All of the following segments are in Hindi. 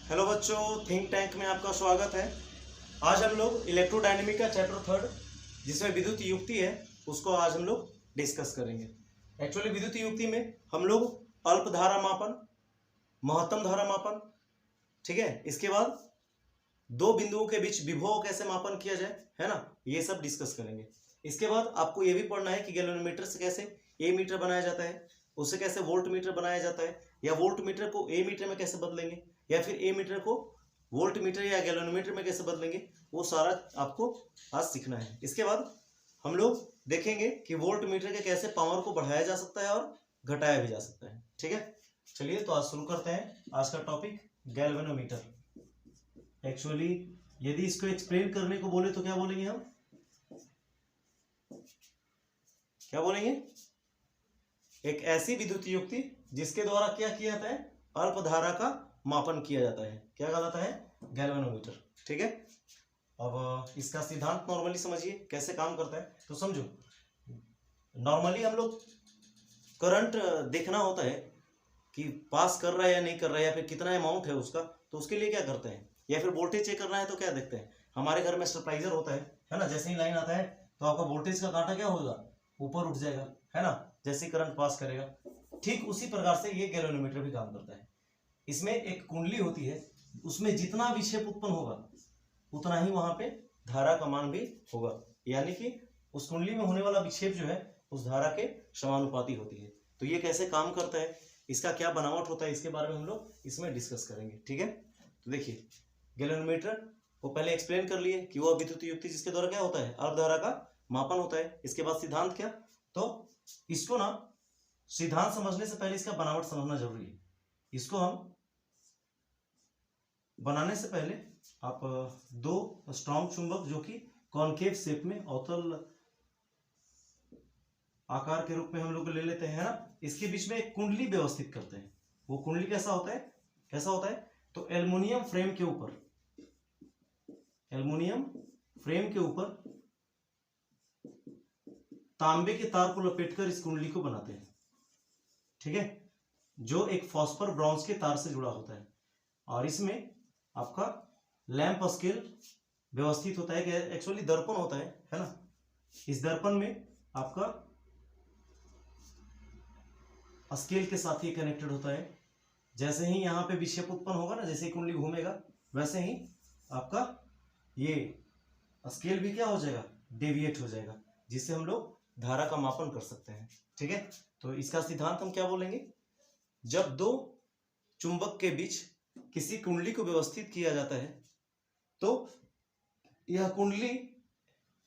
हेलो बच्चों, थिंक टैंक में आपका स्वागत है। आज हम लोग इलेक्ट्रोडायनेमिक का चैप्टर 3 जिसमें विद्युत युक्ति है उसको आज हम लोग डिस्कस करेंगे। एक्चुअली विद्युत युक्ति में हम लोग अल्प धारा मापन, महत्तम धारा मापन, ठीक है, इसके बाद दो बिंदुओं के बीच विभव कैसे मापन किया जाए, है ना, ये सब डिस्कस करेंगे। इसके बाद आपको ये भी पढ़ना है कि गैल्वेनोमीटर से कैसे ए मीटर बनाया जाता है, उससे कैसे वोल्ट मीटर बनाया जाता है, या वोल्ट मीटर को ए मीटर में कैसे बदलेंगे, या फिर ए मीटर को वोल्ट मीटर या गैल्वेनोमीटर में कैसे बदलेंगे, वो सारा आपको आज सीखना है। इसके बाद हम लोग देखेंगे कि वोल्ट मीटर के कैसे पावर को बढ़ाया जा सकता है और घटाया भी जा सकता है। ठीक है, चलिए तो आज शुरू करते हैं आज का टॉपिक गैल्वेनोमीटर। एक्चुअली यदि इसको एक्सप्लेन करने को बोले तो क्या बोलेंगे हम, क्या बोलेंगे? एक ऐसी विद्युत युक्ति जिसके द्वारा क्या किया जाता है, अल्प धारा का मापन किया जाता है, क्या कहलाता है? गैल्वेनोमीटर। ठीक है, अब इसका सिद्धांत नॉर्मली समझिए कैसे काम करता है। तो समझो, नॉर्मली हम लोग करंट देखना होता है कि पास कर रहा है या नहीं कर रहा है, या फिर कितना अमाउंट है उसका, तो उसके लिए क्या करते हैं, या फिर वोल्टेज चेक करना है तो क्या देखते हैं, हमारे घर में स्टेबलाइजर होता है ना। जैसे ही लाइन आता है तो आपका वोल्टेज का कांटा क्या होगा, ऊपर उठ जाएगा, है ना, जैसे ही करंट पास करेगा। ठीक उसी प्रकार से ये गैल्वेनोमीटर भी काम करता है। इसमें एक कुंडली होती है, उसमें जितना विक्षेप उत्पन्न होगा उतना ही वहां पे धारा का मान भी होगा, यानी कि उस कुंडली में होने वाला विक्षेप जो है उस धारा के समानुपाती होती है। तो ये कैसे काम करता है, इसका क्या बनावट होता है, इसके बारे में हम लोग इसमें डिस्कस करेंगे। ठीक है, तो देखिए गैल्वेनोमीटर को पहले एक्सप्लेन कर लिए कि वह विद्युत युक्ति जिसके द्वारा क्या होता है, अल्प धारा का मापन होता है। इसके बाद सिद्धांत क्या, तो इसको ना सिद्धांत समझने से पहले इसका बनावट समझना जरूरी है। इसको हम बनाने से पहले आप दो स्ट्रॉन्ग चुंबक जो कि कॉनकेव शेप में, अवतल आकार के रूप में हम लोग ले लेते हैं ना, इसके बीच में एक कुंडली व्यवस्थित करते हैं। वो कुंडली कैसा होता है, कैसा होता है, तो एल्युमिनियम फ्रेम के ऊपर, एल्युमिनियम फ्रेम के ऊपर तांबे के तार को लपेटकर इस कुंडली को बनाते हैं। ठीक है, जो एक फॉस्फर ब्रॉन्ज के तार से जुड़ा होता है, और इसमें आपका लैंप स्केल व्यवस्थित होता है कि एक्चुअली दर्पण होता है ना। इस दर्पण में आपका स्केल के साथ ही कनेक्टेड होता है। जैसे ही यहाँ पे विक्षेप उत्पन्न होगा ना, जैसे ही कुंडली घूमेगा वैसे ही आपका ये स्केल भी क्या हो जाएगा, डेविएट हो जाएगा, जिससे हम लोग धारा का मापन कर सकते हैं। ठीक है, तो इसका सिद्धांत हम क्या बोलेंगे, जब दो चुंबक के बीच किसी कुंडली को व्यवस्थित किया जाता है तो यह कुंडली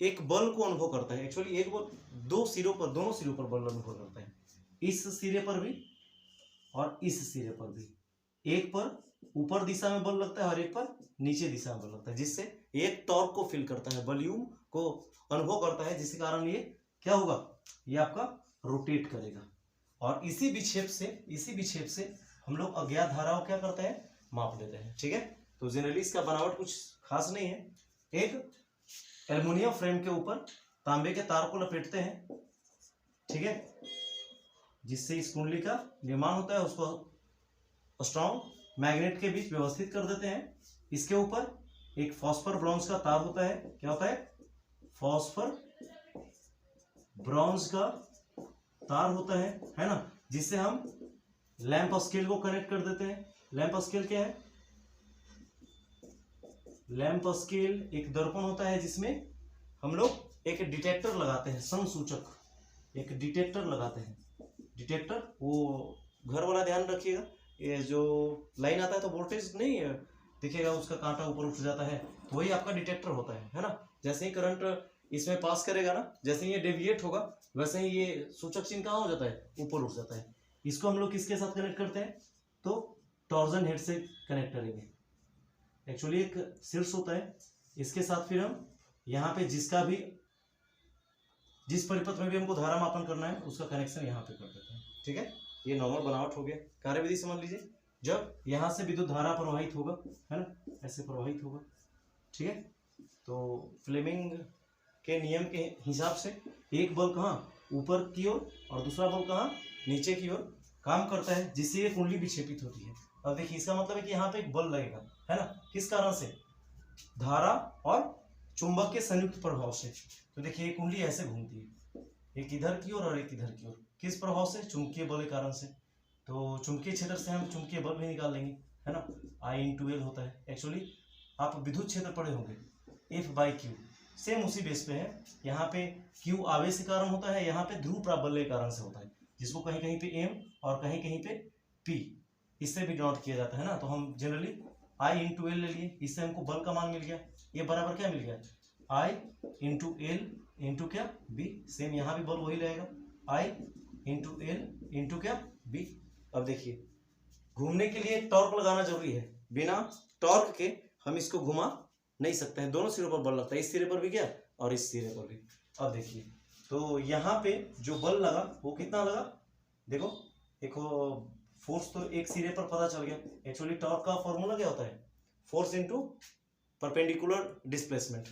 एक बल को अनुभव करता है। एक्चुअली एक बल दो सिरों पर, दोनों सिरों पर बल अनुभव करता है, इस सिरे पर भी और इस सिरे पर भी। एक पर ऊपर दिशा में बल लगता है और एक पर नीचे दिशा में बल लगता है, जिससे एक टॉर्क को फील करता है, वॉल्यूम को अनुभव करता है, जिसके कारण ये क्या होगा, ये आपका रोटेट करेगा। और इसी विक्षेप से हम लोग अज्ञात धाराओं क्या करते हैं, माप लेते हैं। ठीक है, तो जनरली इसका बनावट कुछ खास नहीं है। एक एल्युमिनियम फ्रेम के ऊपर तांबे के तार को लपेटते हैं, ठीक है, जिससे इस कुंडली का निर्माण होता है, उसको स्ट्रॉन्ग मैग्नेट के बीच व्यवस्थित कर देते हैं। इसके ऊपर एक फॉस्फर ब्रॉन्ज का तार होता है, क्या होता है, फॉस्फर ब्रॉन्ज का तार होता है ना, जिससे हम लैंप स्केल को कनेक्ट कर देते हैं। लैंप स्केल क्या है, लैंप स्केल एक दर्पण होता है जिसमें हम लोग एक डिटेक्टर लगाते हैं, संसूचक एक डिटेक्टर लगाते हैं। डिटेक्टर वो घर वाला ध्यान रखिएगा, ये जो लाइन आता है तो वोल्टेज नहीं दिखेगा, उसका कांटा ऊपर उठ जाता है, तो वही आपका डिटेक्टर होता है ना। जैसे ही करंट इसमें पास करेगा ना, जैसे ही ये डेविएट होगा वैसे ही ये सूचक चिन्ह कहाँ हो जाता है, ऊपर उठ जाता है। इसको हम लोग किसके साथ कनेक्ट करते हैं, तो टॉर्जन हेड से कनेक्ट करेंगे। एक्चुअली एक शीर्ष होता है, इसके साथ फिर हम यहाँ पे जिसका भी, जिस परिपथ में भी हमको धारा मापन करना है उसका कनेक्शन यहाँ पे कर देते हैं। ठीक है, ये नॉर्मल बनावट हो गया। कार्यविधि समझ लीजिए, जब यहाँ से विद्युत धारा प्रवाहित होगा, है ना, ऐसे प्रवाहित होगा। ठीक है, तो फ्लेमिंग के नियम के हिसाब से एक बल कहाँ, ऊपर की ओर, और दूसरा बल कहाँ, नीचे की ओर काम करता है, जिससे ये कुंडली विक्षेपित होती है। अब देखिए इसका मतलब है कि यहाँ पे एक बल लगेगा, है ना, किस कारण से, धारा और चुंबक के संयुक्त प्रभाव से। तो देखिए एक कुंडली ऐसे घूमती है, एक इधर की ओर और एक इधर की ओर, किस प्रभाव से, चुंबकीय बल के कारण से। तो चुंबकीय क्षेत्र से हम चुंबकीय बल भी निकाल लेंगे, है ना, I/L होता है। एक्चुअली आप विद्युत क्षेत्र पढ़े होंगे, F/Q, सेम उसी बेस पे है। यहाँ पे Q आवेश के कारण होता है, यहाँ पे ध्रुव प्राबल्य के कारण से होता है, जिसको कहीं कहीं पे M और कहीं कहीं पे P इससे भी डिनोट किया जाता है ना। तो हम जनरली I/L ले लिए, इससे हमको बल का मान मिल गया, ये बराबर क्या मिल गया, I/L क्या, B। सेम यहाँ भी बल वही रहेगा, I/L क्या, B। अब देखिए घूमने के लिए टॉर्क लगाना जरूरी है, बिना टॉर्क के हम इसको घुमा नहीं सकते हैं, दोनों सिरों पर बल लगता है, इस सिरे पर भी क्या और इस सिरे पर भी। अब देखिए तो यहाँ पे जो बल लगा वो कितना लगा, देखो एक फोर्स तो एक सिरे पर पता चल गया। एक्चुअली टॉर्क का फॉर्मूला क्या होता है, फोर्स इनटू परपेंडिकुलर डिस्प्लेसमेंट।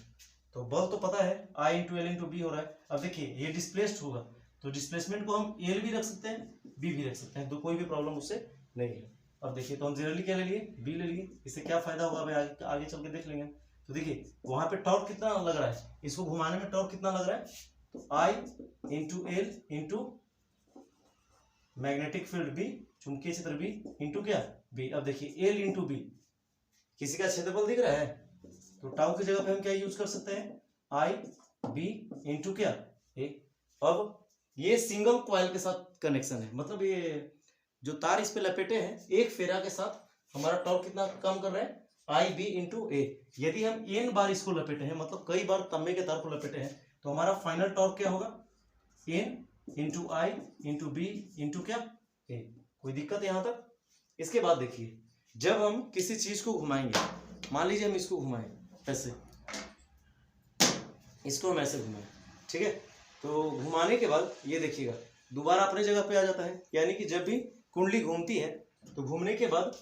तो बल तो पता है I/L/B हो रहा है। अब देखिए ये डिस्प्लेस्ड होगा तो डिस्प्लेसमेंट को हम L भी रख सकते हैं, B भी रख सकते हैं, तो कोई भी प्रॉब्लम उससे नहीं है। अब देखिए तो हम जनरली क्या ले लिए, B ले लिए। इससे क्या फायदा होगा भाई आगे चल के देख लेंगे। तो देखिए वहां पे टॉर्क कितना लग रहा है, इसको घुमाने में टॉर्क कितना लग रहा है, तो I/L मैग्नेटिक फील्ड B, चुंबकीय क्षेत्र B इंटू क्या B। अब देखिए L/B, किसी का क्षेत्रफल दिख रहा है, तो टाउ की जगह पे हम क्या यूज कर सकते हैं, I/B इंटू क्या A। अब ये सिंगल कॉइल के साथ कनेक्शन है, मतलब ये जो तार इस पे लपेटे हैं एक फेरा के साथ हमारा टॉर्क कितना कम कर रहे हैं, I/B इंटू A। यदि हम n बार इसको लपेटे हैं, मतलब कई बार तंबे के तार को लपेटे हैं, तो हमारा फाइनल टॉर्क क्या होगा, n into I into B into क्या A। कोई दिक्कत है यहाँ तक। इसके बाद देखिए जब हम किसी चीज को घुमाएंगे, मान लीजिए हम इसको घुमाएं ऐसे, इसको हम ऐसे घुमाएं, ठीक है, तो घुमाने के बाद ये देखिएगा दोबारा अपने जगह पे आ जाता है। यानी कि जब भी कुंडली घूमती है तो घूमने के बाद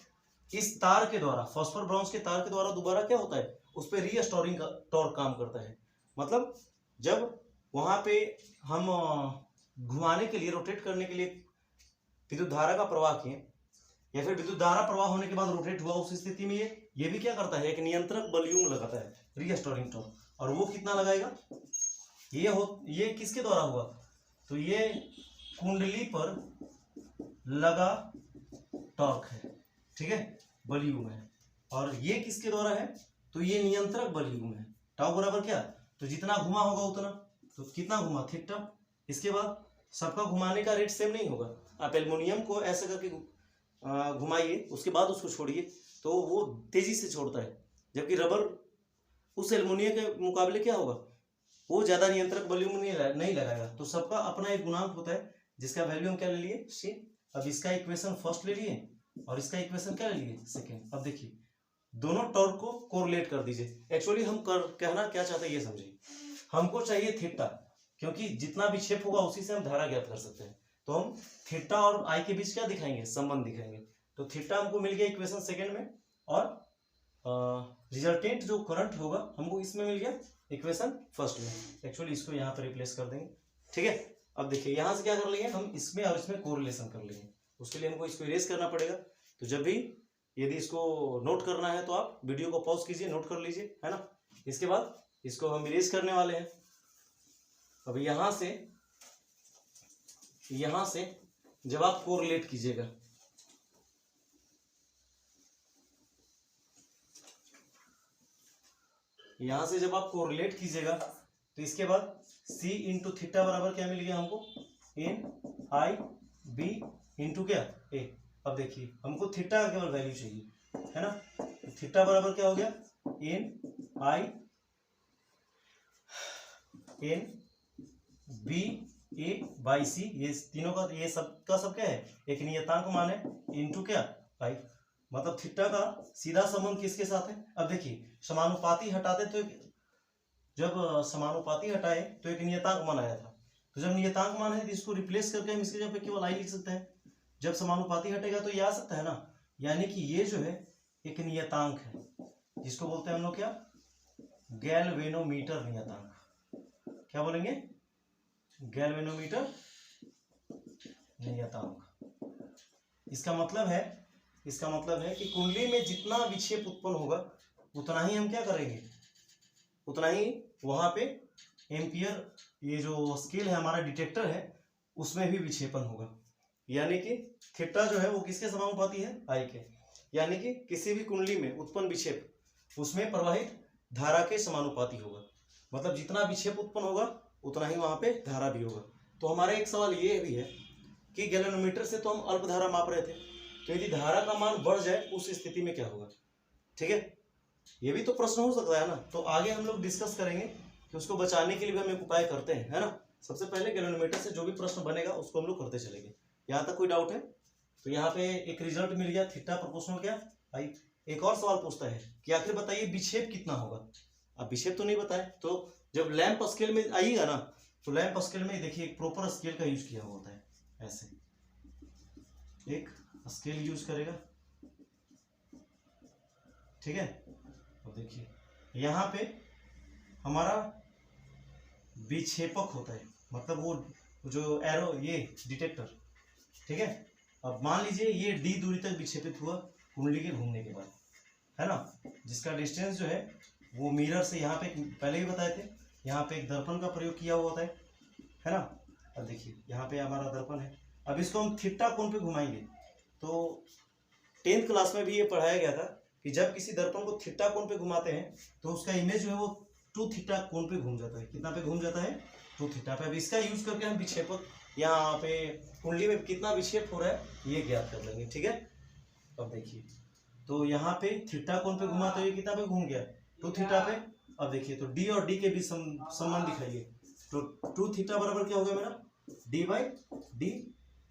इस तार के द्वारा, फॉस्फोर ब्राउन्स के तार के द्वारा दोबारा क्या होता है, उस पर रीस्टोरिंग टॉर्क काम करता है। मतलब जब वहां पे हम घुमाने के लिए, रोटेट करने के लिए विद्युत धारा का प्रवाह किए, या फिर विद्युत धारा प्रवाह होने के बाद रोटेट हुआ, उस स्थिति में ये भी क्या करता है, एक नियंत्रक बलयुग्म लगाता है, रीस्टोरिंग टॉर्क। और वो कितना लगाएगा, ये किसके द्वारा हुआ, तो ये कुंडली पर लगा टॉर्क है, ठीक है, बलयुग्म है। और ये किसके द्वारा है, तो ये नियंत्रक बलयुग्म है। टाउ बराबर क्या, तो जितना घुमा होगा उतना, तो कितना घुमा, थीटा। इसके बाद सबका घुमाने का रेट सेम नहीं होगा। आप एल्युमिनियम को ऐसे करके घुमाइए, उसके बाद उसको छोड़िए तो वो तेजी से छोड़ता है, जबकि रबर उस एल्युमिनियम के मुकाबले क्या होगा, वो ज्यादा नियंत्रक बलयुग्म नहीं लगाएगा। तो सबका अपना एक गुणांक होता है जिसका वैल्यू हम क्या ले लिए, C। अब इसका इक्वेशन फर्स्ट ले लिए और इसका इक्वेशन क्या ले लिए, सेकेंड। अब देखिए दोनों टॉर्क को कोरिलेट कर दीजिए। एक्चुअली हम कहना क्या चाहते हैं ये समझिए, हमको चाहिए थीटा, क्योंकि जितना विक्षेप होगा उसी से हम धारा ज्ञात कर सकते हैं। तो हम थीटा और I के बीच क्या दिखाएंगे, संबंध दिखाएंगे। तो थीटा हमको मिल गया इक्वेशन सेकेंड में, और रिजल्टेंट जो करंट होगा हमको इसमें मिल गया इक्वेशन फर्स्ट में। एक्चुअली इसको यहाँ पर रिप्लेस कर देंगे, ठीक है। अब देखिए यहाँ से क्या कर लेंगे हम, इसमें और इसमें कोरिलेशन कर लेंगे। उसके लिए हमको इसको इरेज करना पड़ेगा। तो जब भी यदि इसको नोट करना है तो आप वीडियो को पॉज कीजिए, नोट कर लीजिए, है ना। इसके बाद इसको हम इरेज करने वाले हैं। अब यहाँ से जब आप कोरिलेट कीजिएगा, यहां से जब आप कोरिलेट कीजिएगा तो इसके बाद C इंटू थीटा बराबर क्या मिल गया हमको, N/B इंटू क्या A। अब देखिए हमको थीटा का केवल वैल्यू चाहिए, है ना। तो थीटा बराबर क्या हो गया, N/B/A/C। ये तीनों का, ये सब का सब क्या है, एक नियतांक मान है, इंटू क्या I। मतलब थीटा का सीधा संबंध किसके साथ है। अब देखिए समानुपाती हटाते तो जब समानुपाती हटाए तो एक नियतांक मान आया था। तो जब नियतांक मान है तो इसको रिप्लेस करके हम इसके जगह पे केवल I लिख सकते हैं। जब समानुपाती हटेगा तो ये आ सकता है ना। यानी कि ये जो है एक नियतांक है, जिसको बोलते हैं हम लोग क्या, गैल्वेनोमीटर नियतांक। क्या बोलेंगे, गैल्वेनोमीटर नियतांक। इसका मतलब है इसका मतलब है कि कुंडली में जितना विक्षेप उत्पन्न होगा उतना ही हम क्या करेंगे, उतना ही वहां पे एम्पियर, ये जो स्केल है हमारा डिटेक्टर है, उसमें भी विक्षेपण होगा। यानी कि थीटा जो है वो किसके समानुपाती है, आई के। यानी कि किसी भी कुंडली में उत्पन्न विक्षेप उसमें प्रवाहित धारा के समानुपाती होगा। मतलब जितना विक्षेप उत्पन्न होगा उतना ही वहां पे धारा भी होगा। तो हमारा एक सवाल ये भी है कि गैल्वेनोमीटर से तो हम अल्प धारा माप रहे थे, तो यदि धारा का मान बढ़ जाए उस स्थिति में क्या होगा। ठीक है, ये भी तो प्रश्न हो सकता है ना। तो आगे हम लोग डिस्कस करेंगे कि उसको बचाने के लिए भी हम एक उपाय करते हैं, है ना। सबसे पहले गैल्वेनोमीटर से जो भी प्रश्न बनेगा उसको हम लोग करते चलेंगे। यहाँ तक कोई डाउट है? तो यहाँ पे एक रिजल्ट मिल गया, थीटा प्रोपोर्शनल क्या आई। एक और सवाल पूछता है कि आखिर बताइए विक्षेप कितना होगा। अब विक्षेप तो नहीं बताए, तो जब लैंप स्केल में आइएगा ना, तो लैंप स्केल में देखिए एक प्रॉपर स्केल का यूज किया हुआ होता है। ऐसे एक स्केल यूज करेगा, ठीक है। और देखिए यहाँ पे हमारा विक्षेपक होता है, मतलब वो जो एरो, ये डिटेक्टर, ठीक है। अब मान लीजिए ये डी दूरी तक विक्षेपित हुआ कुंडली के घूमने के बाद, है ना, जिसका डिस्टेंस जो है वो मिरर से, यहाँ पे पहले ही बताए थे, यहाँ पे एक दर्पण का प्रयोग किया हुआ होता है ना। अब देखिए यहाँ पे हमारा दर्पण है। अब इसको हम थीटा कोण पे घुमाएंगे। तो 10th क्लास में भी ये पढ़ाया गया था कि जब किसी दर्पण को थीटा कोण पे घुमाते हैं तो उसका इमेज जो है वो 2 थीटा कोण पे घूम जाता है। कितना पे घूम जाता है? 2 थीटा पे। अब इसका यूज करके हम विक्षेपक, यहाँ पे कुंडली में कितना विक्षेप हो रहा है ये ज्ञात कर लेंगे, ठीक है। अब देखिए तो यहाँ पे थीटा कोण पे घुमा तो ये कितना पे घूम गया? 2 थीटा पे। अब देखिए तो डी और डी के बीच संबंध दिखाइए। तो 2 थीटा बराबर क्या हो गया मेरा? D by D.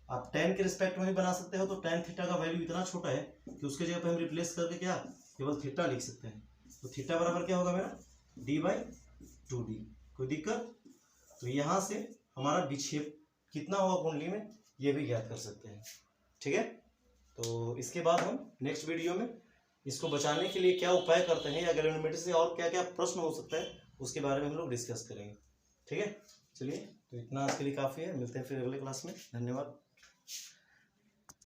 आप tan के रिस्पेक्ट में भी बना सकते हो, तो tan थीटा का वैल्यू इतना छोटा है कि उसके जगह पे हम रिप्लेस करके क्या केवल थीटा लिख सकते हैं। तो थीटा बराबर क्या होगा मेरा? D by 2d। कोई दिक्कत? तो यहाँ से हमारा विक्षेप कितना होगा कुंडली में ये भी ज्ञात कर सकते हैं, ठीक है। तो इसके बाद हम नेक्स्ट वीडियो में इसको बचाने के लिए क्या उपाय करते हैं या गैल्वेनोमीटर से और क्या क्या प्रश्न हो सकता है उसके बारे में हम लोग डिस्कस करेंगे, ठीक है। चलिए, तो इतना आज के लिए काफ़ी है। मिलते हैं फिर अगले क्लास में। धन्यवाद।